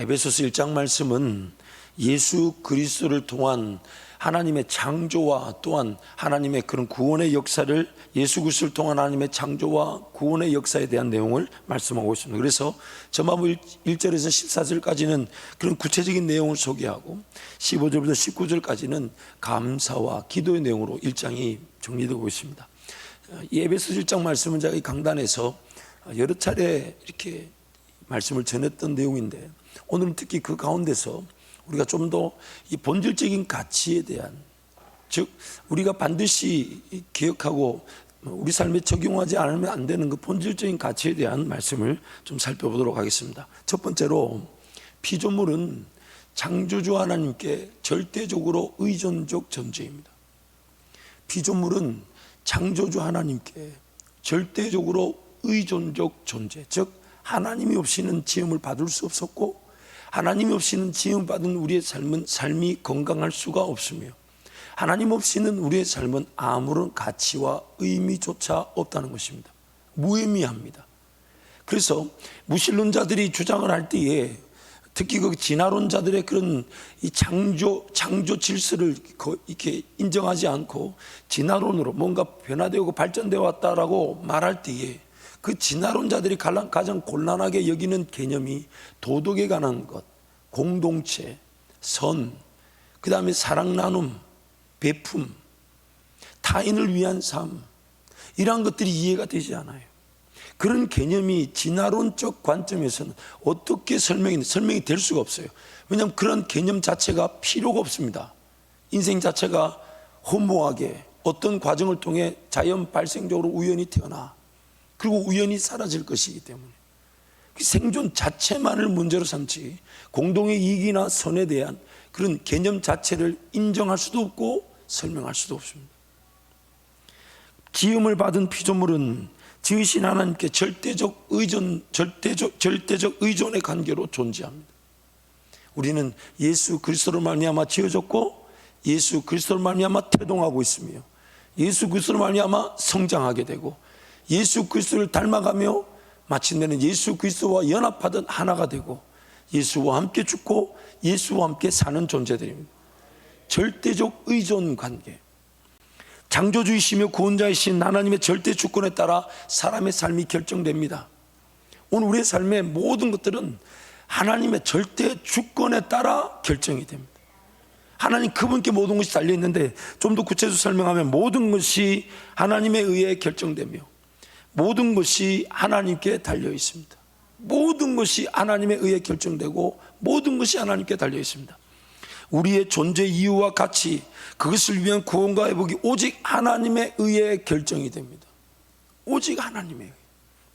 에베소서 1장 말씀은 예수 그리스도를 통한 하나님의 창조와 또한 하나님의 그런 구원의 역사를, 예수 그리스도를 통한 하나님의 창조와 구원의 역사에 대한 내용을 말씀하고 있습니다. 그래서 전반부 1절에서 14절까지는 그런 구체적인 내용을 소개하고 15절부터 19절까지는 감사와 기도의 내용으로 1장이 정리되고 있습니다. 이 에베소서 1장 말씀은 제가 이 강단에서 여러 차례 이렇게 말씀을 전했던 내용인데, 오늘은 특히 그 가운데서 우리가 좀 더 이 본질적인 가치에 대한, 즉 우리가 반드시 기억하고 우리 삶에 적용하지 않으면 안 되는 그 본질적인 가치에 대한 말씀을 좀 살펴보도록 하겠습니다. 첫 번째로, 피조물은 창조주 하나님께 절대적으로 의존적 존재입니다. 피조물은 창조주 하나님께 절대적으로 의존적 존재, 즉 하나님이 없이는 지음을 받을 수 없었고, 하나님이 없이는 지음받은 우리의 삶이 건강할 수가 없으며, 하나님 없이는 우리의 삶은 아무런 가치와 의미조차 없다는 것입니다. 무의미합니다. 그래서 무신론자들이 주장을 할 때에, 특히 그 진화론자들의 그런 이 창조 질서를 이렇게 인정하지 않고 진화론으로 뭔가 변화되고 발전되어 왔다라고 말할 때에, 그 진화론자들이 가장 곤란하게 여기는 개념이 도덕에 관한 것, 공동체, 선, 그 다음에 사랑 나눔, 베품, 타인을 위한 삶, 이러한 것들이 이해가 되지 않아요. 그런 개념이 진화론적 관점에서는 어떻게 설명이 될 수가 없어요. 왜냐하면 그런 개념 자체가 필요가 없습니다. 인생 자체가 허무하게 어떤 과정을 통해 자연 발생적으로 우연히 태어나 그리고 우연히 사라질 것이기 때문에 생존 자체만을 문제로 삼지 공동의 이익이나 선에 대한 그런 개념 자체를 인정할 수도 없고 설명할 수도 없습니다. 지음을 받은 피조물은 지으신 하나님께 절대적 의존의 관계로 존재합니다. 우리는 예수 그리스도로 말미암아 지어졌고, 예수 그리스도로 말미암아 태동하고 있으며, 예수 그리스도로 말미암아 성장하게 되고, 예수 그리스도를 닮아가며 마침내는 예수 그리스도와 연합하던 하나가 되고, 예수와 함께 죽고 예수와 함께 사는 존재들입니다. 절대적 의존 관계, 창조주이시며 구원자이신 하나님의 절대 주권에 따라 사람의 삶이 결정됩니다. 오늘 우리의 삶의 모든 것들은 하나님의 절대 주권에 따라 결정이 됩니다. 하나님 그분께 모든 것이 달려있는데, 좀 더 구체적으로 설명하면 모든 것이 하나님에 의해 결정되며 모든 것이 하나님께 달려 있습니다. 모든 것이 하나님에 의해 결정되고 모든 것이 하나님께 달려 있습니다. 우리의 존재 이유와 가치, 그것을 위한 구원과 회복이 오직 하나님에 의해 결정이 됩니다. 오직 하나님에 의해.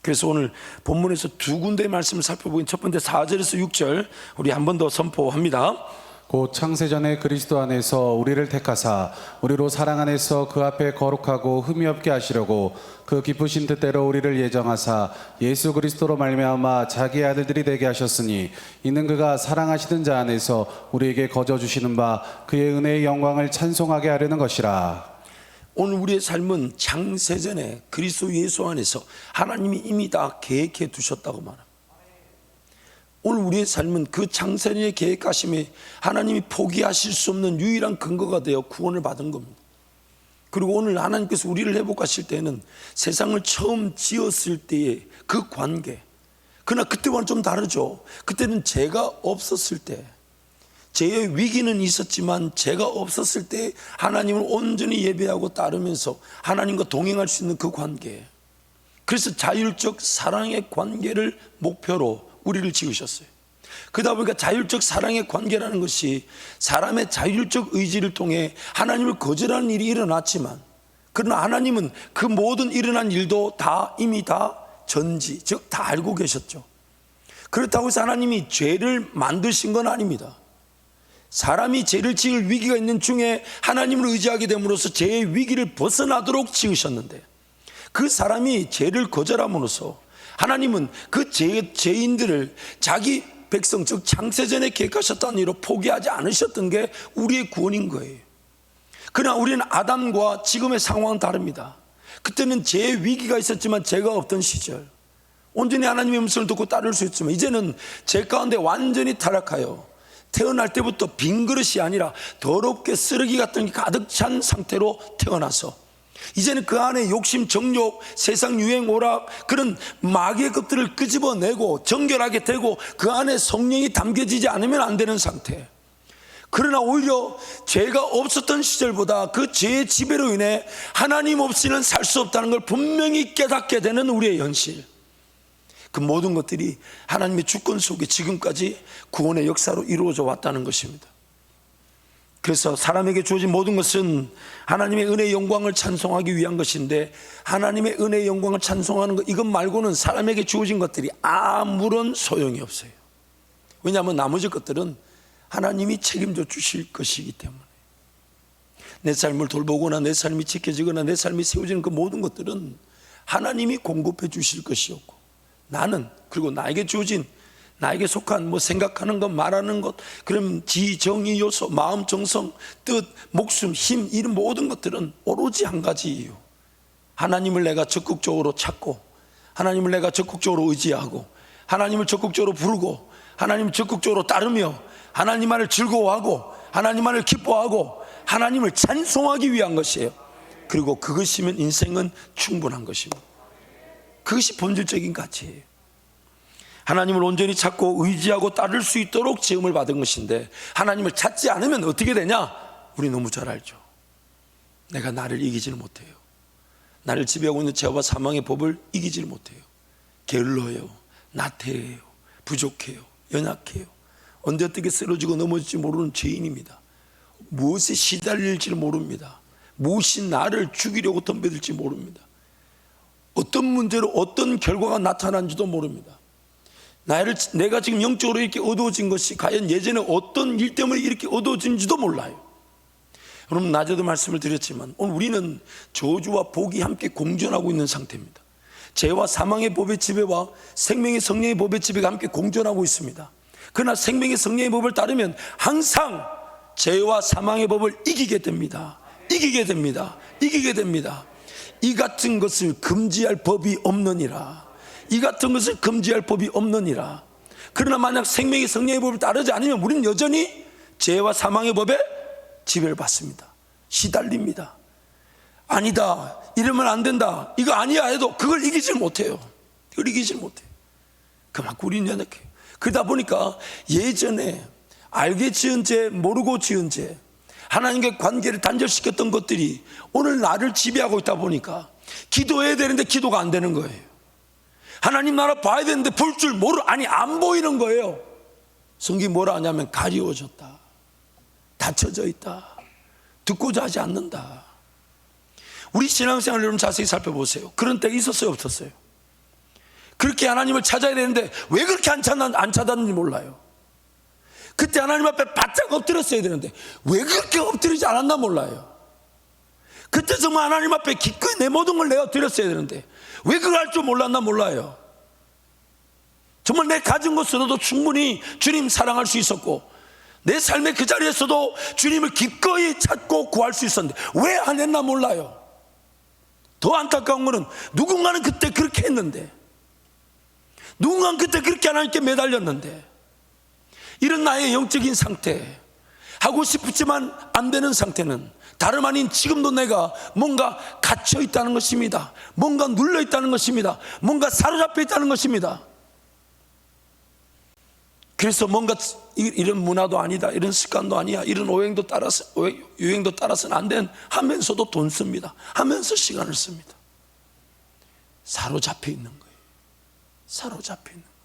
그래서 오늘 본문에서 두 군데의 말씀을 살펴보긴, 첫 번째 4절에서 6절 우리 한 번 더 선포합니다. 곧 창세전에 그리스도 안에서 우리를 택하사 우리로 사랑 안에서 그 앞에 거룩하고 흠이 없게 하시려고 그 기쁘신 뜻대로 우리를 예정하사 예수 그리스도로 말미암아 자기의 아들들이 되게 하셨으니, 이는 그가 사랑하시던 자 안에서 우리에게 거저 주시는 바 그의 은혜의 영광을 찬송하게 하려는 것이라. 오늘 우리의 삶은 창세전에 그리스도 예수 안에서 하나님이 이미 다 계획해 두셨다고 말합니다. 오늘 우리의 삶은 그 창세전에 계획하심에 하나님이 포기하실 수 없는 유일한 근거가 되어 구원을 받은 겁니다. 그리고 오늘 하나님께서 우리를 회복하실 때는 세상을 처음 지었을 때의 그 관계, 그러나 그때와는 좀 다르죠. 그때는 죄가 없었을 때, 죄의 위기는 있었지만 죄가 없었을 때 하나님을 온전히 예배하고 따르면서 하나님과 동행할 수 있는 그 관계, 그래서 자율적 사랑의 관계를 목표로 우리를 지으셨어요. 그러다 보니까 자율적 사랑의 관계라는 것이 사람의 자율적 의지를 통해 하나님을 거절하는 일이 일어났지만, 그러나 하나님은 그 모든 일어난 일도 이미 다 전지, 즉 다 알고 계셨죠. 그렇다고 해서 하나님이 죄를 만드신 건 아닙니다. 사람이 죄를 지을 위기가 있는 중에 하나님을 의지하게 됨으로써 죄의 위기를 벗어나도록 지으셨는데, 그 사람이 죄를 거절함으로써 하나님은 그 죄인들을 자기 백성, 즉 창세전에 계획하셨다는 이유로 포기하지 않으셨던 게 우리의 구원인 거예요. 그러나 우리는 아담과 지금의 상황은 다릅니다. 그때는 죄의 위기가 있었지만 죄가 없던 시절, 온전히 하나님의 음성을 듣고 따를 수 있지만 이제는 제 가운데 완전히 타락하여 태어날 때부터 빈 그릇이 아니라 더럽게 쓰레기 같은 게 가득 찬 상태로 태어나서 이제는 그 안에 욕심, 정욕, 세상 유행, 오락 그런 마귀의 것들을 끄집어내고 정결하게 되고 그 안에 성령이 담겨지지 않으면 안 되는 상태. 그러나 오히려 죄가 없었던 시절보다 그 죄의 지배로 인해 하나님 없이는 살 수 없다는 걸 분명히 깨닫게 되는 우리의 현실. 그 모든 것들이 하나님의 주권 속에 지금까지 구원의 역사로 이루어져 왔다는 것입니다. 그래서 사람에게 주어진 모든 것은 하나님의 은혜의 영광을 찬송하기 위한 것인데 하나님의 은혜의 영광을 찬송하는 것 이것 말고는 사람에게 주어진 것들이 아무런 소용이 없어요. 왜냐하면 나머지 것들은 하나님이 책임져 주실 것이기 때문에 내 삶을 돌보거나 내 삶이 지켜지거나 내 삶이 세워지는 그 모든 것들은 하나님이 공급해 주실 것이었고 나는 그리고 나에게 주어진 나에게 속한 생각하는 것 말하는 것 그럼 지, 정의 요소, 마음, 정성, 뜻, 목숨, 힘 이런 모든 것들은 오로지 한 가지 이유 하나님을 내가 적극적으로 찾고 하나님을 내가 적극적으로 의지하고 하나님을 적극적으로 부르고 하나님을 적극적으로 따르며 하나님만을 즐거워하고 하나님만을 기뻐하고 하나님을 찬송하기 위한 것이에요. 그리고 그것이면 인생은 충분한 것입니다. 그것이 본질적인 가치예요. 하나님을 온전히 찾고 의지하고 따를 수 있도록 지음을 받은 것인데 하나님을 찾지 않으면 어떻게 되냐? 우리 너무 잘 알죠. 내가 나를 이기지를 못해요. 나를 지배하고 있는 죄와 사망의 법을 이기지를 못해요. 게을러요, 나태해요, 부족해요, 연약해요. 언제 어떻게 쓰러지고 넘어질지 모르는 죄인입니다. 무엇에 시달릴지 모릅니다. 무엇이 나를 죽이려고 덤벼들지 모릅니다. 어떤 문제로 어떤 결과가 나타난지도 모릅니다. 내가 지금 영적으로 이렇게 어두워진 것이 과연 예전에 어떤 일 때문에 이렇게 어두워진지도 몰라요. 여러분 낮에도 말씀을 드렸지만 오늘 우리는 저주와 복이 함께 공존하고 있는 상태입니다. 죄와 사망의 법의 지배와 생명의 성령의 법의 지배가 함께 공존하고 있습니다. 그러나 생명의 성령의 법을 따르면 항상 죄와 사망의 법을 이기게 됩니다. 이기게 됩니다. 이기게 됩니다. 이 같은 것을 금지할 법이 없느니라. 이 같은 것을 금지할 법이 없느니라. 그러나 만약 생명의 성령의 법을 따르지 않으면 우리는 여전히 죄와 사망의 법에 지배를 받습니다. 시달립니다. 아니다, 이러면 안 된다, 이거 아니야 해도 그걸 이기질 못해요. 그걸 이기질 못해요. 그만큼 우리는 연약해요. 그러다 보니까 예전에 알게 지은 죄, 모르고 지은 죄, 하나님과 관계를 단절시켰던 것들이 오늘 나를 지배하고 있다 보니까 기도해야 되는데 기도가 안 되는 거예요. 하나님 나라 봐야 되는데 볼 줄 안 보이는 거예요. 성경이 뭐라 하냐면 가리워졌다, 닫혀져 있다, 듣고자 하지 않는다. 우리 신앙생활을 여러분 자세히 살펴보세요. 그런 때가 있었어요, 없었어요? 그렇게 하나님을 찾아야 되는데 왜 그렇게 안 찾았는지 몰라요. 그때 하나님 앞에 바짝 엎드렸어야 되는데 왜 그렇게 엎드리지 않았나 몰라요. 그때 정말 하나님 앞에 기꺼이 내 모든 걸 내가 드렸어야 되는데 왜 그걸 할 줄 몰랐나 몰라요. 정말 내 가진 것으로도 충분히 주님 사랑할 수 있었고 내 삶의 그 자리에서도 주님을 기꺼이 찾고 구할 수 있었는데 왜 안 했나 몰라요. 더 안타까운 거는 누군가는 그때 그렇게 했는데, 누군가는 그때 그렇게 하나님께 매달렸는데, 이런 나의 영적인 상태, 하고 싶지만 안 되는 상태는 다름 아닌 지금도 내가 뭔가 갇혀 있다는 것입니다. 뭔가 눌려 있다는 것입니다. 뭔가 사로잡혀 있다는 것입니다. 그래서 뭔가 이런 문화도 아니다, 이런 습관도 아니야, 이런 유행도 따라서는 안 된 하면서도 돈 씁니다. 하면서 시간을 씁니다. 사로잡혀 있는 거예요. 사로잡혀 있는 거예요.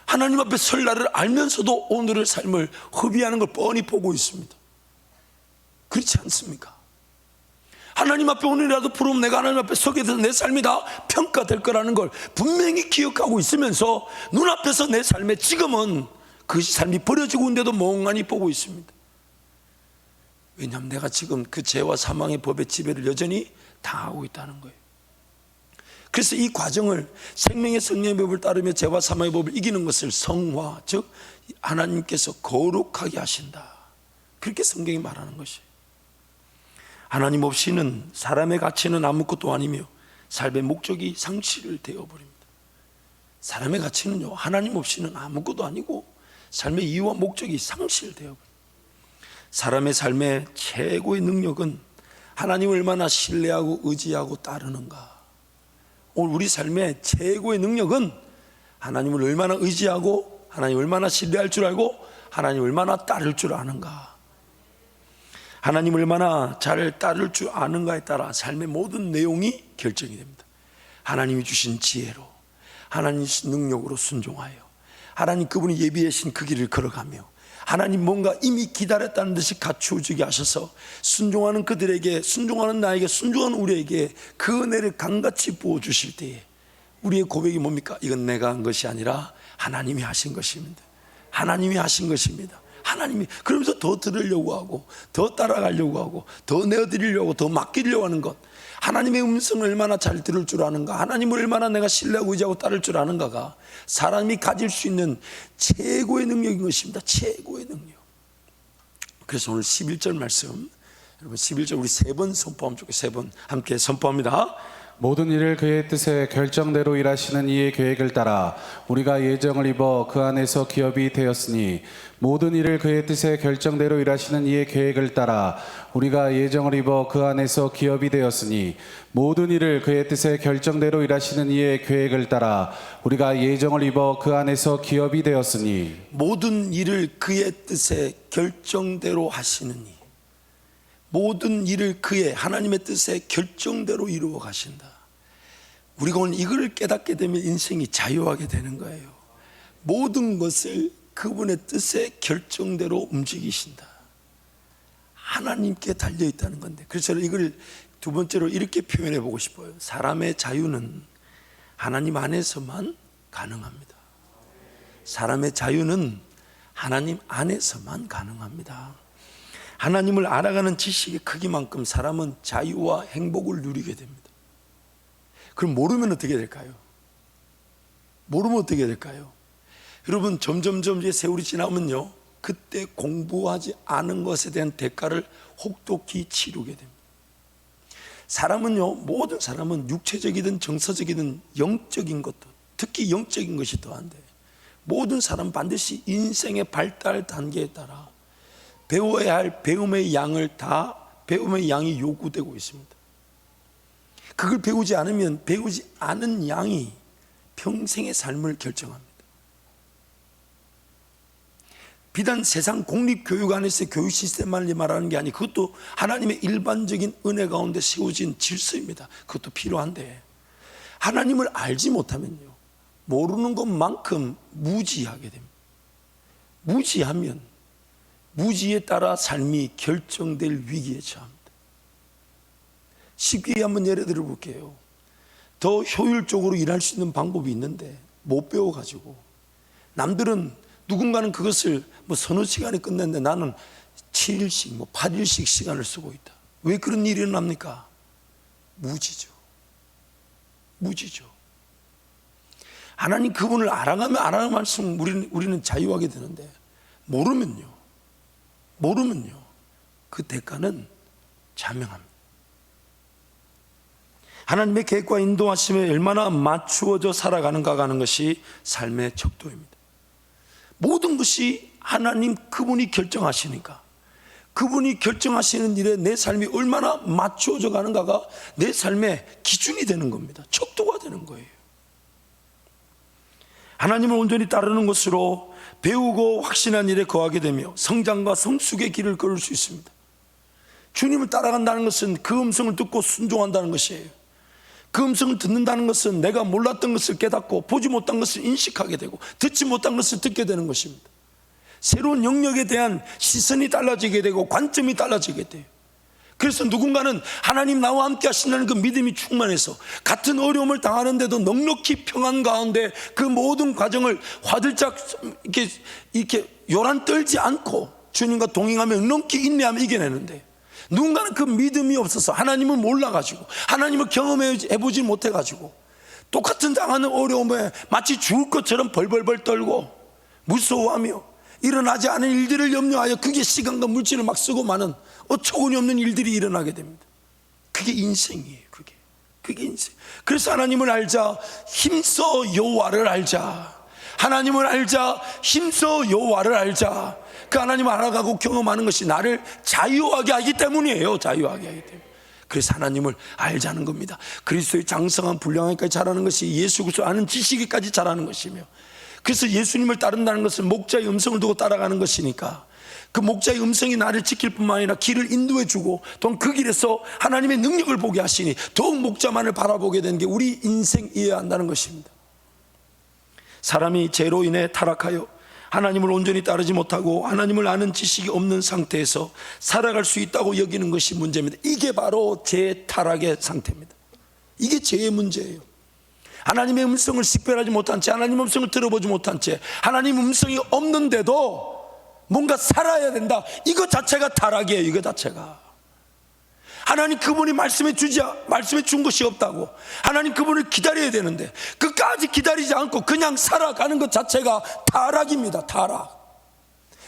하나님 앞에 설 날을 알면서도 오늘의 삶을 허비하는 걸 뻔히 보고 있습니다. 그렇지 않습니까? 하나님 앞에 오늘이라도 부르면 내가 하나님 앞에 서게 돼서 내 삶이 다 평가될 거라는 걸 분명히 기억하고 있으면서 눈앞에서 내 삶에 지금은 그 삶이 버려지고 있는데도 멍하니 보고 있습니다. 왜냐하면 내가 지금 그 죄와 사망의 법의 지배를 여전히 당하고 있다는 거예요. 그래서 이 과정을 생명의 성령의 법을 따르며 죄와 사망의 법을 이기는 것을 성화, 즉 하나님께서 거룩하게 하신다, 그렇게 성경이 말하는 것이에요. 하나님 없이는 사람의 가치는 아무것도 아니며 삶의 목적이 상실을 되어버립니다. 사람의 가치는요, 하나님 없이는 아무것도 아니고 삶의 이유와 목적이 상실되어, 사람의 삶의 최고의 능력은 하나님을 얼마나 신뢰하고 의지하고 따르는가. 오늘 우리 삶의 최고의 능력은 하나님을 얼마나 의지하고 하나님 얼마나 신뢰할 줄 알고 하나님 얼마나 따를 줄 아는가. 하나님 얼마나 잘 따를 줄 아는가에 따라 삶의 모든 내용이 결정이 됩니다. 하나님이 주신 지혜로, 하나님 주신 능력으로 순종하여 하나님 그분이 예비하신 그 길을 걸어가며 하나님 뭔가 이미 기다렸다는 듯이 갖추어지게 하셔서 순종하는 그들에게, 순종하는 나에게, 순종하는 우리에게 그 은혜를 강같이 부어주실 때에 우리의 고백이 뭡니까? 이건 내가 한 것이 아니라 하나님이 하신 것입니다. 하나님이 하신 것입니다. 하나님이, 그러면서 더 들으려고 하고 더 따라가려고 하고 더 내어드리려고 더 맡기려고 하는 것, 하나님의 음성을 얼마나 잘 들을 줄 아는가, 하나님을 얼마나 내가 신뢰하고 의지하고 따를 줄 아는가가 사람이 가질 수 있는 최고의 능력인 것입니다. 최고의 능력. 그래서 오늘 11절 말씀, 여러분 11절 우리 3번 선포하면 좋겠어요. 3번 함께 선포합니다. 모든 일을 그의 뜻에 결정대로 일하시는 이의 계획을 따라 우리가 예정을 입어 그 안에서 기업이 되었으니, 모든 일을 그의 뜻에 결정대로 일하시는 이의 계획을 따라 우리가 예정을 입어 그 안에서 기업이 되었으니, 모든 일을 그의 뜻에 결정대로 일하시는 이의 계획을 따라 우리가 예정을 입어 그 안에서 기업이 되었으니, 모든 일을 그의 뜻에 결정대로 하시는 이, 모든 일을 그의 하나님의 뜻에 결정대로 이루어 가신다. 우리가 오늘 이걸 깨닫게 되면 인생이 자유하게 되는 거예요. 모든 것을 그분의 뜻에 결정대로 움직이신다. 하나님께 달려있다는 건데, 그래서 저는 이걸 두 번째로 이렇게 표현해 보고 싶어요. 사람의 자유는 하나님 안에서만 가능합니다. 사람의 자유는 하나님 안에서만 가능합니다. 하나님을 알아가는 지식의 크기만큼 사람은 자유와 행복을 누리게 됩니다. 그럼 모르면 어떻게 될까요? 모르면 어떻게 될까요? 여러분, 점점점 이제 세월이 지나면요, 그때 공부하지 않은 것에 대한 대가를 혹독히 치르게 됩니다. 사람은요, 모든 사람은 육체적이든 정서적이든 영적인 것도, 특히 영적인 것이 더한데, 모든 사람 반드시 인생의 발달 단계에 따라 배워야 할 배움의 양을 다, 배움의 양이 요구되고 있습니다. 그걸 배우지 않으면 배우지 않은 양이 평생의 삶을 결정합니다. 비단 세상 공립교육 안에서 교육 시스템만 말하는 게 아니고, 그것도 하나님의 일반적인 은혜 가운데 세워진 질서입니다. 그것도 필요한데, 하나님을 알지 못하면요, 모르는 것만큼 무지하게 됩니다. 무지하면 무지에 따라 삶이 결정될 위기에 처합니다. 쉽게 한번 예를 들어 볼게요. 더 효율적으로 일할 수 있는 방법이 있는데 못 배워가지고, 남들은 누군가는 그것을 뭐 서너 시간에 끝냈는데 나는 7일씩 8일씩 시간을 쓰고 있다. 왜 그런 일이 일어납니까? 무지죠. 무지죠. 하나님 그분을 알아가면 알아갈수록 우리는 자유하게 되는데, 모르면요 그 대가는 자명합니다. 하나님의 계획과 인도하심에 얼마나 맞추어져 살아가는가 하는 것이 삶의 척도입니다. 모든 것이 하나님 그분이 결정하시니까, 그분이 결정하시는 일에 내 삶이 얼마나 맞추어져 가는가가 내 삶의 기준이 되는 겁니다. 척도가 되는 거예요. 하나님을 온전히 따르는 것으로 배우고 확신한 일에 거하게 되며 성장과 성숙의 길을 걸을 수 있습니다. 주님을 따라간다는 것은 그 음성을 듣고 순종한다는 것이에요. 그 음성을 듣는다는 것은 내가 몰랐던 것을 깨닫고 보지 못한 것을 인식하게 되고 듣지 못한 것을 듣게 되는 것입니다. 새로운 영역에 대한 시선이 달라지게 되고 관점이 달라지게 돼요. 그래서 누군가는 하나님 나와 함께 하신다는 그 믿음이 충만해서 같은 어려움을 당하는데도 넉넉히 평안 가운데 그 모든 과정을 화들짝 이렇게 요란 떨지 않고 주님과 동행하며 넉넉히 인내하며 이겨내는데, 누군가는 그 믿음이 없어서 하나님을 몰라가지고 하나님을 경험해보지 못해가지고 똑같은 당하는 어려움에 마치 죽을 것처럼 벌벌벌 떨고 무서워하며 일어나지 않은 일들을 염려하여 그게 시간과 물질을 막 쓰고 마는 어처구니 없는 일들이 일어나게 됩니다. 그게 인생이에요. 그게 인생. 그래서 하나님을 알자, 힘써 여호와를 알자. 하나님을 알자, 힘써 여호와를 알자. 그 하나님을 알아가고 경험하는 것이 나를 자유하게 하기 때문이에요. 자유하게 하기 때문에. 그래서 하나님을 알자는 겁니다. 그리스도의 장성한 분량하기까지 자라는 것이 예수 그리스도 아는 지식에까지 자라는 것이며, 그래서 예수님을 따른다는 것은 목자의 음성을 두고 따라가는 것이니까 그 목자의 음성이 나를 지킬 뿐만 아니라 길을 인도해 주고 또한 그 길에서 하나님의 능력을 보게 하시니 더욱 목자만을 바라보게 되는 게 우리 인생이어야 한다는 것입니다. 사람이 죄로 인해 타락하여 하나님을 온전히 따르지 못하고 하나님을 아는 지식이 없는 상태에서 살아갈 수 있다고 여기는 것이 문제입니다. 이게 바로 죄 타락의 상태입니다. 이게 죄의 문제예요. 하나님의 음성을 식별하지 못한 채, 하나님의 음성을 들어보지 못한 채, 하나님의 음성이 없는데도 뭔가 살아야 된다, 이거 자체가 타락이에요. 이거 자체가. 하나님 그분이 말씀해 준 것이 없다고, 하나님 그분을 기다려야 되는데 끝까지 기다리지 않고 그냥 살아가는 것 자체가 타락입니다. 타락.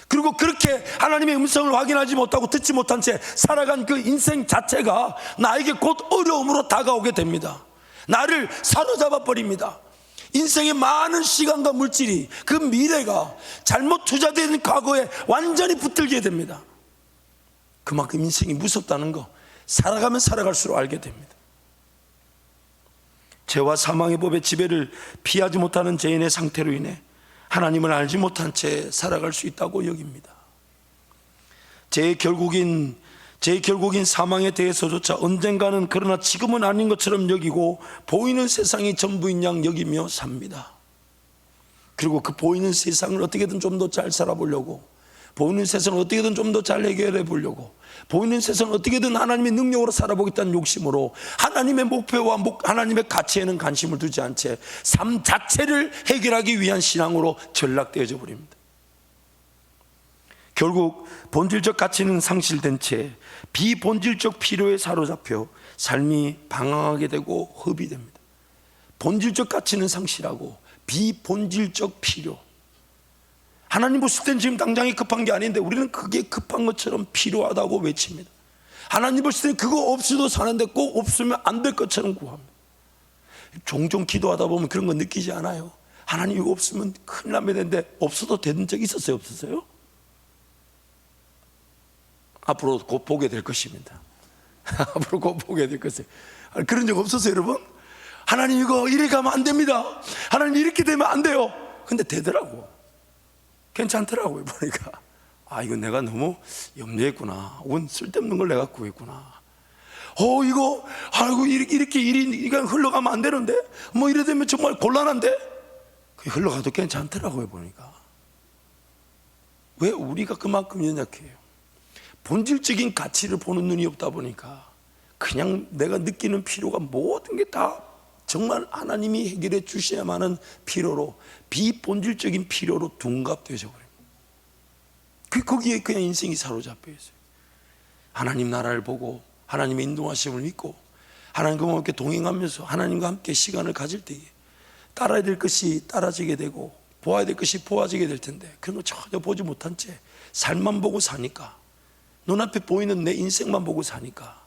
그리고 그렇게 하나님의 음성을 확인하지 못하고 듣지 못한 채 살아간 그 인생 자체가 나에게 곧 어려움으로 다가오게 됩니다. 나를 사로잡아 버립니다. 인생의 많은 시간과 물질이, 그 미래가 잘못 투자된 과거에 완전히 붙들게 됩니다. 그만큼 인생이 무섭다는 거 살아가면 살아갈수록 알게 됩니다. 죄와 사망의 법의 지배를 피하지 못하는 죄인의 상태로 인해 하나님을 알지 못한 채 살아갈 수 있다고 여깁니다. 죄의 결국인 사망에 대해서조차 언젠가는, 그러나 지금은 아닌 것처럼 여기고 보이는 세상이 전부인 양 여기며 삽니다. 그리고 그 보이는 세상을 어떻게든 좀 더 잘 살아보려고, 보이는 세상을 어떻게든 좀 더 잘 해결해 보려고, 보이는 세상을 어떻게든 하나님의 능력으로 살아보겠다는 욕심으로 하나님의 목표와 하나님의 가치에는 관심을 두지 않은 채 삶 자체를 해결하기 위한 신앙으로 전락되어져 버립니다. 결국 본질적 가치는 상실된 채 비본질적 필요에 사로잡혀 삶이 방황하게 되고 허비됩니다. 본질적 가치는 상실하고 비본질적 필요, 하나님 보실 땐 지금 당장이 급한 게 아닌데 우리는 그게 급한 것처럼 필요하다고 외칩니다. 하나님 보실 땐 그거 없이도 사는데 꼭 없으면 안 될 것처럼 구합니다. 종종 기도하다 보면 그런 거 느끼지 않아요? 하나님 이거 없으면 큰일 나면 되는데 없어도 되는 적 있었어요? 없었어요? 앞으로 곧 보게 될 것입니다. 앞으로 곧 보게 될 것이에요. 그런 적 없었어요, 여러분? 하나님 이거 이렇게 가면 안 됩니다. 하나님 이렇게 되면 안 돼요. 근데 되더라고. 괜찮더라고요. 보니까 이거 내가 너무 염려했구나, 혹은 쓸데없는 걸 내가 구했구나. 이거 아이고 이렇게 일이 흘러가면 안 되는데, 뭐 이래 되면 정말 곤란한데, 흘러가도 괜찮더라고요. 보니까. 왜? 우리가 그만큼 연약해요. 본질적인 가치를 보는 눈이 없다 보니까 그냥 내가 느끼는 필요가 모든 게 다 정말 하나님이 해결해 주셔야만 하는 필요로, 비본질적인 필요로 둔갑되어져 버립니다. 거기에 그냥 인생이 사로잡혀 있어요. 하나님 나라를 보고 하나님의 인도하심을 믿고 하나님과 함께 동행하면서 하나님과 함께 시간을 가질 때에 따라야 될 것이 따라지게 되고 보아야 될 것이 보아지게 될 텐데, 그런 거 전혀 보지 못한 채 삶만 보고 사니까, 눈앞에 보이는 내 인생만 보고 사니까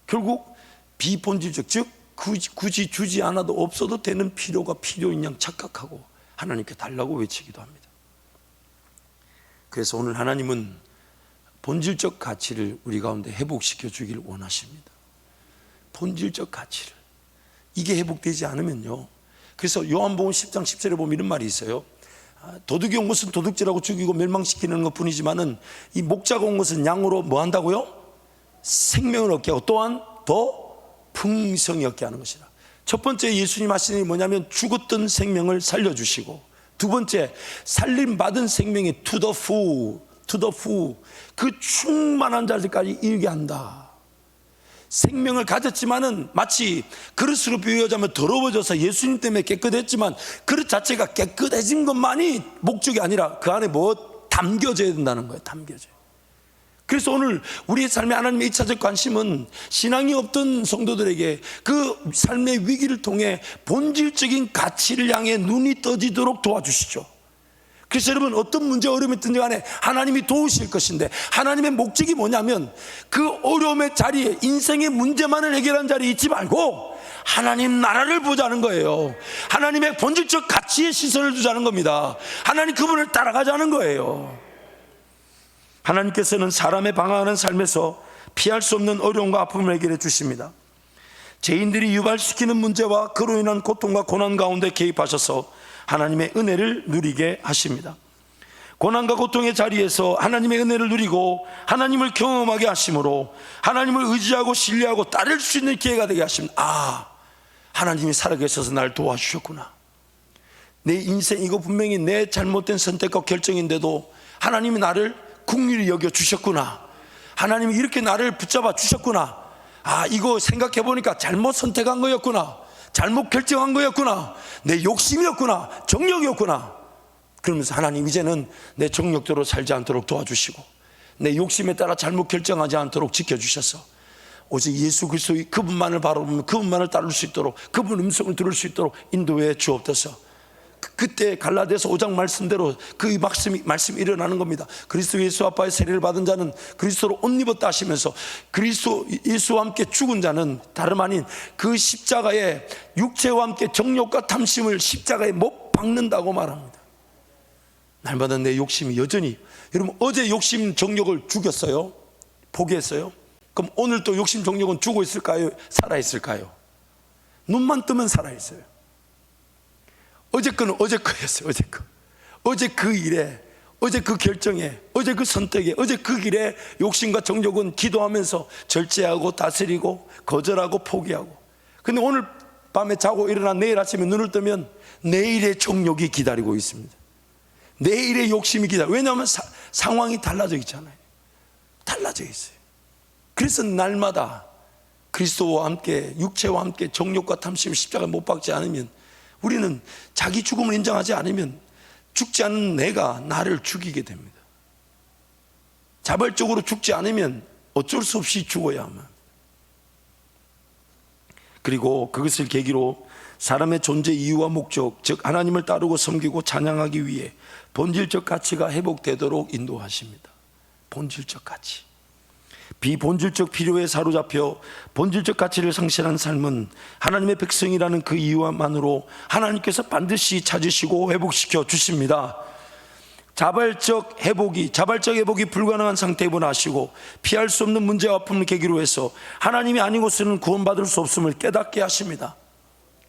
결국 비본질적, 즉 굳이 주지 않아도 없어도 되는 필요가 필요인 양 착각하고 하나님께 달라고 외치기도 합니다. 그래서 오늘 하나님은 본질적 가치를 우리 가운데 회복시켜 주길 원하십니다. 본질적 가치를. 이게 회복되지 않으면요, 그래서 요한복음 10장 10절에 보면 이런 말이 있어요. 도둑이 온 것은 도둑질하고 죽이고 멸망시키는 것 뿐이지만은 이 목자가 온 것은 양으로 뭐 한다고요? 생명을 얻게 하고 또한 더 풍성히 얻게 하는 것이다. 첫 번째 예수님 하시는 게 뭐냐면 죽었던 생명을 살려주시고, 두 번째 살림받은 생명이 to the full, 그 충만한 자들까지 이르게 한다. 생명을 가졌지만은 마치 그릇으로 비유하자면 더러워져서 예수님 때문에 깨끗했지만 그릇 자체가 깨끗해진 것만이 목적이 아니라 그 안에 뭐 담겨져야 된다는 거예요. 담겨져요. 그래서 오늘 우리의 삶에 하나님의 2차적 관심은 신앙이 없던 성도들에게 그 삶의 위기를 통해 본질적인 가치를 향해 눈이 떠지도록 도와주시죠. 그래서 여러분, 어떤 문제 어려움이 있든지 간에 하나님이 도우실 것인데, 하나님의 목적이 뭐냐면 그 어려움의 자리에 인생의 문제만을 해결한 자리에 있지 말고 하나님 나라를 보자는 거예요. 하나님의 본질적 가치에 시선을 두자는 겁니다. 하나님 그분을 따라가자는 거예요. 하나님께서는 사람의 방황하는 삶에서 피할 수 없는 어려움과 아픔을 해결해 주십니다. 죄인들이 유발시키는 문제와 그로 인한 고통과 고난 가운데 개입하셔서 하나님의 은혜를 누리게 하십니다. 고난과 고통의 자리에서 하나님의 은혜를 누리고 하나님을 경험하게 하심으로 하나님을 의지하고 신뢰하고 따를 수 있는 기회가 되게 하십니다. 아, 하나님이 살아계셔서 날 도와주셨구나. 내 인생 이거 분명히 내 잘못된 선택과 결정인데도 하나님이 나를 긍휼히 여겨주셨구나. 하나님이 이렇게 나를 붙잡아 주셨구나. 아, 이거 생각해보니까 잘못 선택한 거였구나. 잘못 결정한 거였구나. 내 욕심이었구나. 정욕이었구나. 그러면서 하나님 이제는 내 정욕대로 살지 않도록 도와주시고 내 욕심에 따라 잘못 결정하지 않도록 지켜주셔서 오직 예수 그리스도의 그분만을 바라보면 그분만을 따를 수 있도록 그분 음성을 들을 수 있도록 인도해 주옵소서. 그때 갈라디아서 5장 말씀대로 그 말씀이 일어나는 겁니다. 그리스도 예수 아빠의 세례를 받은 자는 그리스도로 옷 입었다 하시면서 그리스도 예수와 함께 죽은 자는 다름 아닌 그 십자가에 육체와 함께 정욕과 탐심을 십자가에 못 박는다고 말합니다. 날마다 내 욕심이 여전히, 여러분 어제 욕심 정욕을 죽였어요? 포기했어요? 그럼 오늘 또 욕심 정욕은 죽어 있을까요? 살아 있을까요? 눈만 뜨면 살아 있어요. 어제 거는 어제 거였어요. 어제 거. 어제 그 일에, 어제 그 결정에, 어제 그 선택에, 어제 그 길에 욕심과 정욕은 기도하면서 절제하고 다스리고 거절하고 포기하고. 근데 오늘 밤에 자고 일어나 내일 아침에 눈을 뜨면 내일의 정욕이 기다리고 있습니다. 내일의 욕심이 기다려. 왜냐하면 상황이 달라져 있잖아요. 달라져 있어요. 그래서 날마다 그리스도와 함께 육체와 함께 정욕과 탐심 십자가에 못 박지 않으면 우리는 자기 죽음을 인정하지 않으면 죽지 않은 내가 나를 죽이게 됩니다. 자발적으로 죽지 않으면 어쩔 수 없이 죽어야만. 그리고 그것을 계기로 사람의 존재 이유와 목적, 즉 하나님을 따르고 섬기고 찬양하기 위해 본질적 가치가 회복되도록 인도하십니다. 본질적 가치. 비본질적 필요에 사로잡혀 본질적 가치를 상실한 삶은 하나님의 백성이라는 그 이유만으로 하나님께서 반드시 찾으시고 회복시켜 주십니다. 자발적 회복이 불가능한 상태임을 아시고 피할 수 없는 문제와 아픔을 계기로 해서 하나님이 아닌 곳에는 구원받을 수 없음을 깨닫게 하십니다.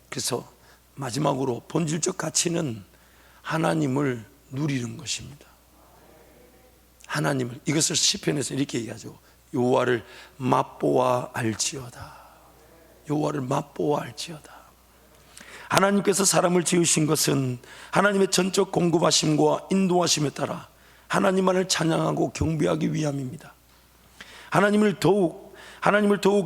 그래서 마지막으로 본질적 가치는 하나님을 누리는 것입니다. 하나님을, 이것을 시편에서 이렇게 얘기하죠. 여호와를 맛보아 알지어다. 여호와를 맛보아 알지어다. 하나님께서 사람을 지으신 것은 하나님의 전적 공급하심과 인도하심에 따라 하나님만을 찬양하고 경배하기 위함입니다. 하나님을 더욱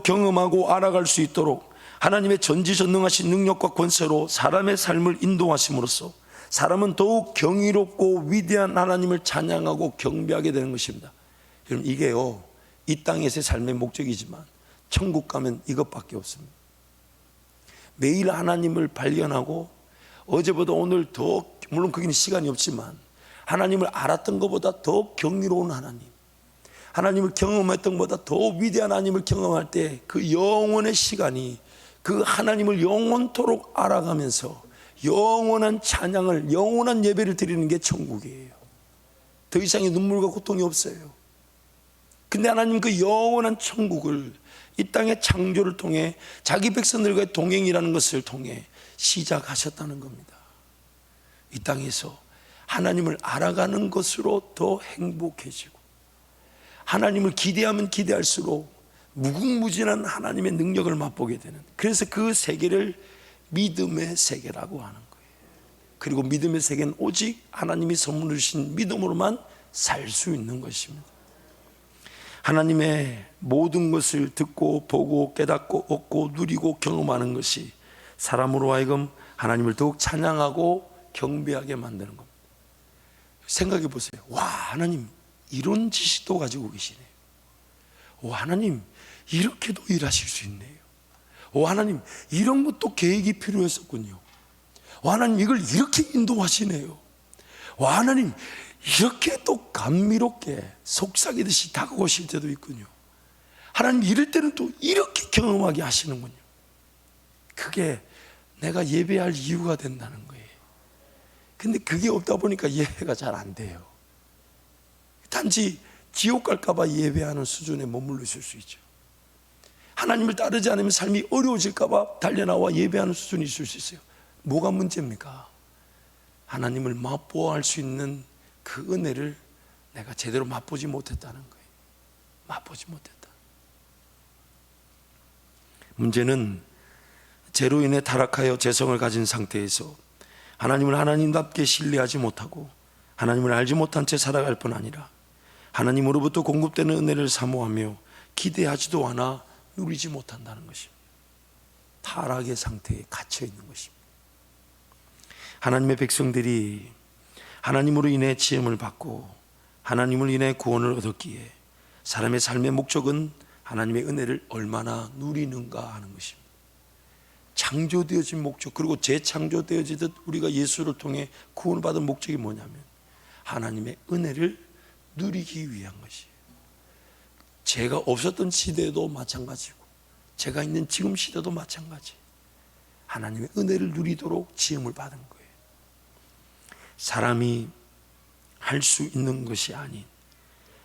경험하고 알아갈 수 있도록 하나님의 전지전능하신 능력과 권세로 사람의 삶을 인도하심으로써 사람은 더욱 경이롭고 위대한 하나님을 찬양하고 경배하게 되는 것입니다. 여러분, 이게요, 이 땅에서의 삶의 목적이지만 천국 가면 이것밖에 없습니다. 매일 하나님을 발견하고 어제보다 오늘 더, 물론 거기는 시간이 없지만 하나님을 알았던 것보다 더 경이로운 하나님, 하나님을 경험했던 것보다 더 위대한 하나님을 경험할 때 그 영원의 시간이 그 하나님을 영원토록 알아가면서 영원한 찬양을, 영원한 예배를 드리는 게 천국이에요. 더 이상의 눈물과 고통이 없어요. 근데 하나님 그 영원한 천국을 이 땅의 창조를 통해 자기 백성들과의 동행이라는 것을 통해 시작하셨다는 겁니다. 이 땅에서 하나님을 알아가는 것으로 더 행복해지고 하나님을 기대하면 기대할수록 무궁무진한 하나님의 능력을 맛보게 되는, 그래서 그 세계를 믿음의 세계라고 하는 거예요. 그리고 믿음의 세계는 오직 하나님이 선물을 주신 믿음으로만 살 수 있는 것입니다. 하나님의 모든 것을 듣고 보고 깨닫고 얻고 누리고 경험하는 것이 사람으로 하여금 하나님을 더욱 찬양하고 경배하게 만드는 겁니다. 생각해 보세요. 와, 하나님 이런 지식도 가지고 계시네요. 와, 하나님 이렇게도 일하실 수 있네요. 와, 하나님 이런 것도 계획이 필요했었군요. 와, 하나님 이걸 이렇게 인도하시네요. 와, 하나님 이렇게 또 감미롭게 속삭이듯이 다가오실 때도 있군요. 하나님 이럴 때는 또 이렇게 경험하게 하시는군요. 그게 내가 예배할 이유가 된다는 거예요. 근데 그게 없다 보니까 예배가 잘 안 돼요. 단지 지옥 갈까 봐 예배하는 수준에 머물러 있을 수 있죠. 하나님을 따르지 않으면 삶이 어려워질까 봐 달려나와 예배하는 수준이 있을 수 있어요. 뭐가 문제입니까? 하나님을 맛보아할 수 있는 그 은혜를 내가 제대로 맛보지 못했다는 거예요. 맛보지 못했다. 문제는 죄로 인해 타락하여 죄성을 가진 상태에서 하나님을 하나님답게 신뢰하지 못하고 하나님을 알지 못한 채 살아갈 뿐 아니라 하나님으로부터 공급되는 은혜를 사모하며 기대하지도 않아 누리지 못한다는 것입니다. 타락의 상태에 갇혀 있는 것입니다. 하나님의 백성들이 하나님으로 인해 지음을 받고 하나님을 인해 구원을 얻었기에 사람의 삶의 목적은 하나님의 은혜를 얼마나 누리는가 하는 것입니다. 창조되어진 목적, 그리고 재창조되어지듯 우리가 예수를 통해 구원을 받은 목적이 뭐냐면 하나님의 은혜를 누리기 위한 것이에요. 죄가 없었던 시대도 마찬가지고 죄가 있는 지금 시대도 마찬가지. 하나님의 은혜를 누리도록 지음을 받은 거예요. 사람이 할 수 있는 것이 아닌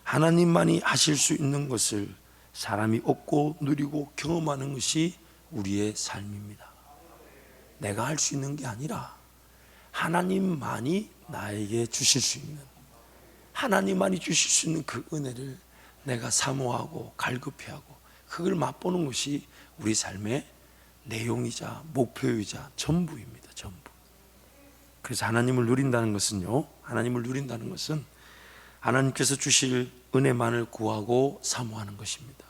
하나님만이 하실 수 있는 것을 사람이 얻고 누리고 경험하는 것이 우리의 삶입니다. 내가 할 수 있는 게 아니라 하나님만이 나에게 주실 수 있는, 하나님만이 주실 수 있는 그 은혜를 내가 사모하고 갈급해하고 그걸 맛보는 것이 우리 삶의 내용이자 목표이자 전부입니다. 전부. 그래서 하나님을 누린다는 것은요, 하나님을 누린다는 것은 하나님께서 주실 은혜만을 구하고 사모하는 것입니다.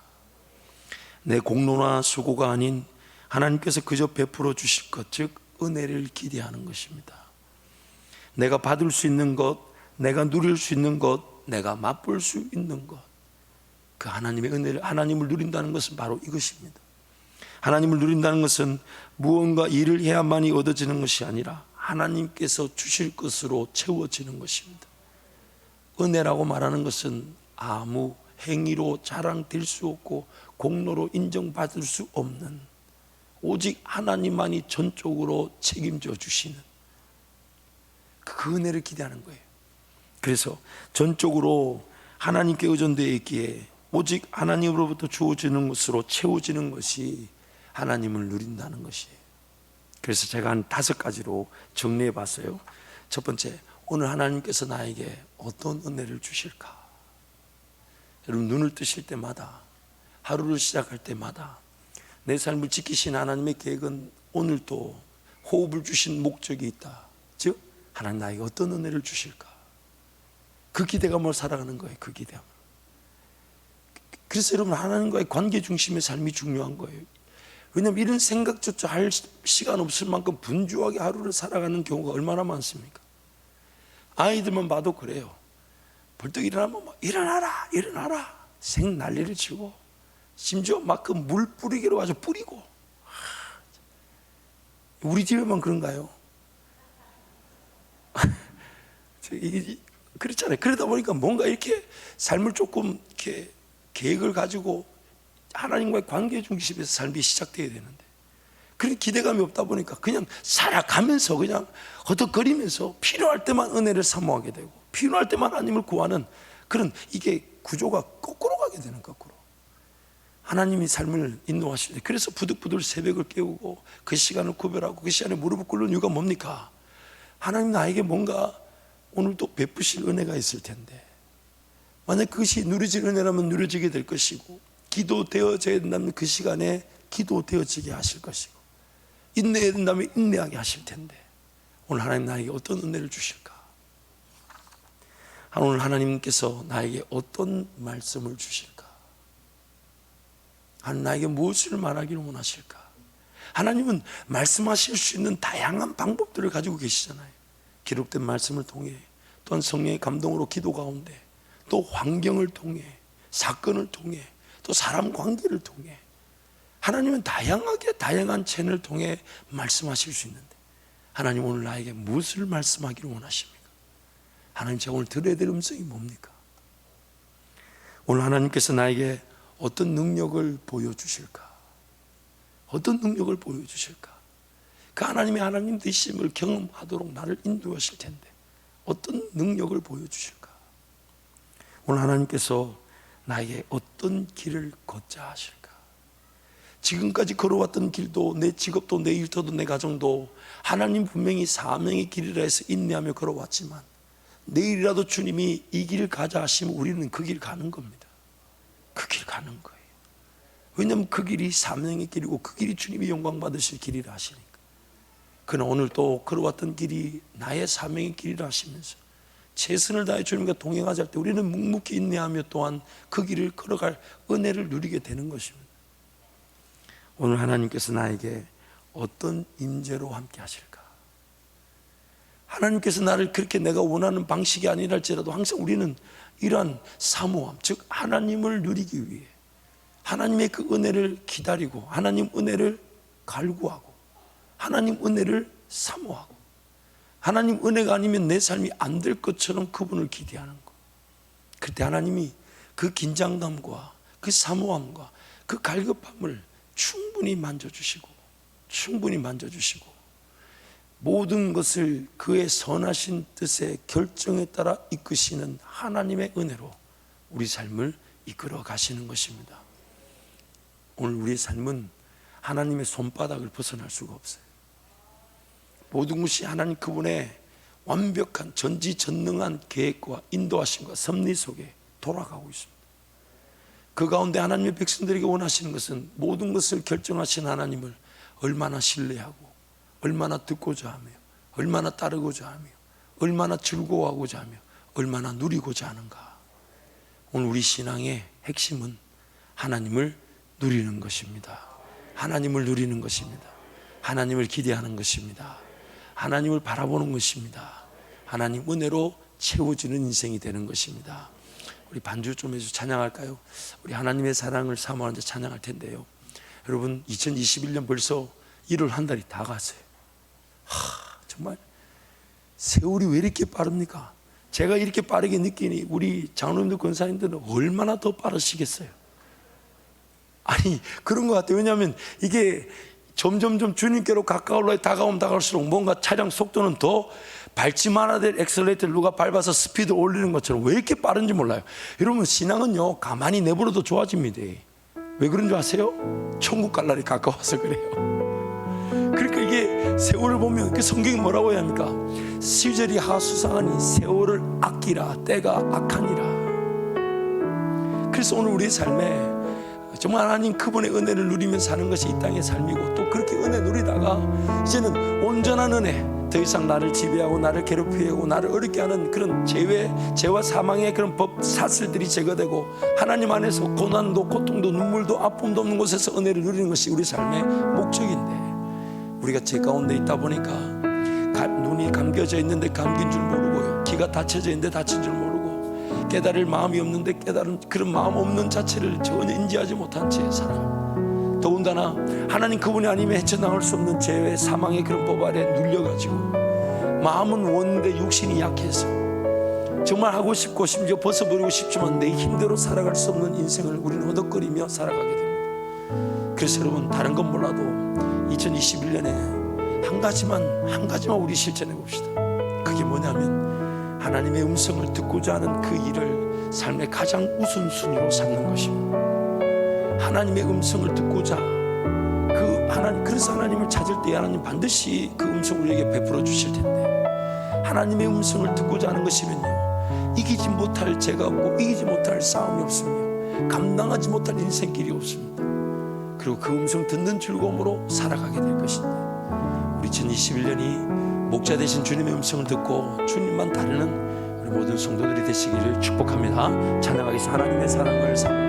내 공로나 수고가 아닌 하나님께서 그저 베풀어 주실 것, 즉 은혜를 기대하는 것입니다. 내가 받을 수 있는 것, 내가 누릴 수 있는 것, 내가 맛볼 수 있는 것, 그 하나님의 은혜를, 하나님을 누린다는 것은 바로 이것입니다. 하나님을 누린다는 것은 무언가 일을 해야만이 얻어지는 것이 아니라 하나님께서 주실 것으로 채워지는 것입니다. 은혜라고 말하는 것은 아무 행위로 자랑될 수 없고 공로로 인정받을 수 없는, 오직 하나님만이 전적으로 책임져 주시는 그 은혜를 기대하는 거예요. 그래서 전적으로 하나님께 의존되어 있기에 오직 하나님으로부터 주어지는 것으로 채워지는 것이 하나님을 누린다는 것이에요. 그래서 제가 한 5가지로 정리해 봤어요. 첫 번째, 오늘 하나님께서 나에게 어떤 은혜를 주실까? 여러분, 눈을 뜨실 때마다, 하루를 시작할 때마다 내 삶을 지키신 하나님의 계획은 오늘도 호흡을 주신 목적이 있다. 즉 하나님 나에게 어떤 은혜를 주실까? 그 기대감으로 살아가는 거예요. 그 기대감. 그래서 여러분, 하나님과의 관계 중심의 삶이 중요한 거예요. 왜냐하면 이런 생각조차 할 시간 없을 만큼 분주하게 하루를 살아가는 경우가 얼마나 많습니까? 아이들만 봐도 그래요. 벌떡 일어나면 막 일어나라 일어나라 생 난리를 치고, 심지어 막 그 물 뿌리기로 와서 뿌리고. 우리 집에만 그런가요? 그렇잖아요. 그러다 보니까 뭔가 이렇게 삶을 조금 이렇게 계획을 가지고 하나님과의 관계 중심에서 삶이 시작되어야 되는데, 그런 기대감이 없다 보니까 그냥 살아가면서 그냥 허덕거리면서 필요할 때만 은혜를 사모하게 되고 필요할 때만 하나님을 구하는 그런, 이게 구조가 거꾸로 가게 되는, 거꾸로. 하나님이 삶을 인도하실 때, 그래서 부득부득 새벽을 깨우고 그 시간을 구별하고 그 시간에 무릎을 꿇는 이유가 뭡니까? 하나님 나에게 뭔가 오늘 또 베푸실 은혜가 있을 텐데, 만약 그것이 누려질 은혜라면 누려지게 될 것이고, 기도되어져야 된다면 그 시간에 기도되어지게 하실 것이고, 인내해야 된다면 인내하게 하실 텐데, 오늘 하나님 나에게 어떤 은혜를 주실까? 오늘 하나님께서 나에게 어떤 말씀을 주실까? 하나님 나에게 무엇을 말하기를 원하실까? 하나님은 말씀하실 수 있는 다양한 방법들을 가지고 계시잖아요. 기록된 말씀을 통해, 또한 성령의 감동으로 기도 가운데, 또 환경을 통해, 사건을 통해, 또 사람 관계를 통해, 하나님은 다양하게 다양한 채널을 통해 말씀하실 수 있는데, 하나님 오늘 나에게 무엇을 말씀하기를 원하십니까? 하나님, 제가 오늘 들어야 될 음성이 뭡니까? 오늘 하나님께서 나에게 어떤 능력을 보여주실까? 어떤 능력을 보여주실까? 그 하나님의 하나님 되심을 경험하도록 나를 인도하실 텐데 어떤 능력을 보여주실까? 오늘 하나님께서 나에게 어떤 길을 걷자 하실까? 지금까지 걸어왔던 길도, 내 직업도, 내 일터도, 내 가정도 하나님 분명히 사명의 길이라 해서 인내하며 걸어왔지만 내일이라도 주님이 이 길을 가자 하시면 우리는 그 길 가는 겁니다. 그 길 가는 거예요. 왜냐하면 그 길이 사명의 길이고 그 길이 주님이 영광 받으실 길이라 하시니까. 그러나 오늘 또 걸어왔던 길이 나의 사명의 길이라 하시면서 최선을 다해 주님과 동행하자 할 때 우리는 묵묵히 인내하며 또한 그 길을 걸어갈 은혜를 누리게 되는 것입니다. 오늘 하나님께서 나에게 어떤 임재로 함께 하실까? 하나님께서 나를 그렇게 내가 원하는 방식이 아니랄지라도 항상 우리는 이러한 사모함, 즉 하나님을 누리기 위해 하나님의 그 은혜를 기다리고 하나님 은혜를 갈구하고 하나님 은혜를 사모하고 하나님 은혜가 아니면 내 삶이 안 될 것처럼 그분을 기대하는 것. 그때 하나님이 그 긴장감과 그 사모함과 그 갈급함을 충분히 만져주시고 모든 것을 그의 선하신 뜻의 결정에 따라 이끄시는 하나님의 은혜로 우리 삶을 이끌어 가시는 것입니다. 오늘 우리의 삶은 하나님의 손바닥을 벗어날 수가 없어요. 모든 것이 하나님 그분의 완벽한 전지전능한 계획과 인도하심과 섭리 속에 돌아가고 있습니다. 그 가운데 하나님의 백성들에게 원하시는 것은 모든 것을 결정하신 하나님을 얼마나 신뢰하고 얼마나 듣고자 하며 얼마나 따르고자 하며 얼마나 즐거워하고자 하며 얼마나 누리고자 하는가. 오늘 우리 신앙의 핵심은 하나님을 누리는 것입니다. 하나님을 누리는 것입니다. 하나님을 기대하는 것입니다. 하나님을 바라보는 것입니다. 하나님 은혜로 채워지는 인생이 되는 것입니다. 우리 반주 좀 해서 찬양할까요? 우리 하나님의 사랑을 사모하는 자 찬양할 텐데요. 여러분 2021년 벌써 1월 한 달이 다 갔어요. 정말 세월이 왜 이렇게 빠릅니까? 제가 이렇게 빠르게 느끼니 우리 장로님들 권사님들은 얼마나 더 빠르시겠어요? 아니 그런 것 같아요. 왜냐하면 이게 점점점 주님께로 다가오면 다가올수록 뭔가 차량 속도는 더 밟지 말아야 될 엑셀레이터를 누가 밟아서 스피드 올리는 것처럼 왜 이렇게 빠른지 몰라요. 여러분 신앙은요 가만히 내버려도 좋아집니다. 왜 그런 줄 아세요? 천국 갈 날이 가까워서 그래요. 그러니까 이게 세월을 보면 그 성경이 뭐라고 해야 합니까? 시절이 하수상하니 세월을 아끼라 때가 악하니라. 그래서 오늘 우리의 삶에 정말 하나님 그분의 은혜를 누리며 사는 것이 이 땅의 삶이고 또 그렇게 은혜 누리다가 이제는 온전한 은혜, 더 이상 나를 지배하고 나를 괴롭히고 나를 어렵게 하는 그런 죄와 사망의 그런 법 사슬들이 제거되고 하나님 안에서 고난도 고통도 눈물도 아픔도 없는 곳에서 은혜를 누리는 것이 우리 삶의 목적인데 우리가 죄 가운데 있다 보니까 눈이 감겨져 있는데 감긴 줄 모르고요, 귀가 닫혀져 있는데 닫힌 줄 모르고 깨달을 마음이 없는데 깨달은 그런 마음 없는 자체를 전혀 인지하지 못한 채 살아요. 더군다나 하나님 그분이 아니면 헤쳐나올 수 없는 죄의 사망의 그런 법 아래 눌려가지고 마음은 원데 육신이 약해서 정말 하고 싶고 심지어 벗어버리고 싶지만 내 힘대로 살아갈 수 없는 인생을 우리는 허덕거리며 살아가게 됩니다. 그래서 여러분 다른 건 몰라도 2021년에 한 가지만 우리 실천해 봅시다. 그게 뭐냐면 하나님의 음성을 듣고자 하는 그 일을 삶의 가장 우선순위로 삼는 것입니다. 하나님의 음성을 듣고자 그래서 하나님을 찾을 때 하나님 반드시 그 음성을 우리에게 베풀어 주실 텐데 하나님의 음성을 듣고자 하는 것이면요 이기지 못할 죄가 없고 이기지 못할 싸움이 없으며 감당하지 못할 인생길이 없습니다. 그리고 그 음성 듣는 즐거움으로 살아가게 될 것인데 우리 2021년이 목자 되신 주님의 음성을 듣고 주님만 따르는 우리 모든 성도들이 되시기를 축복합니다. 찬양하겠습니다. 하나님의 사랑을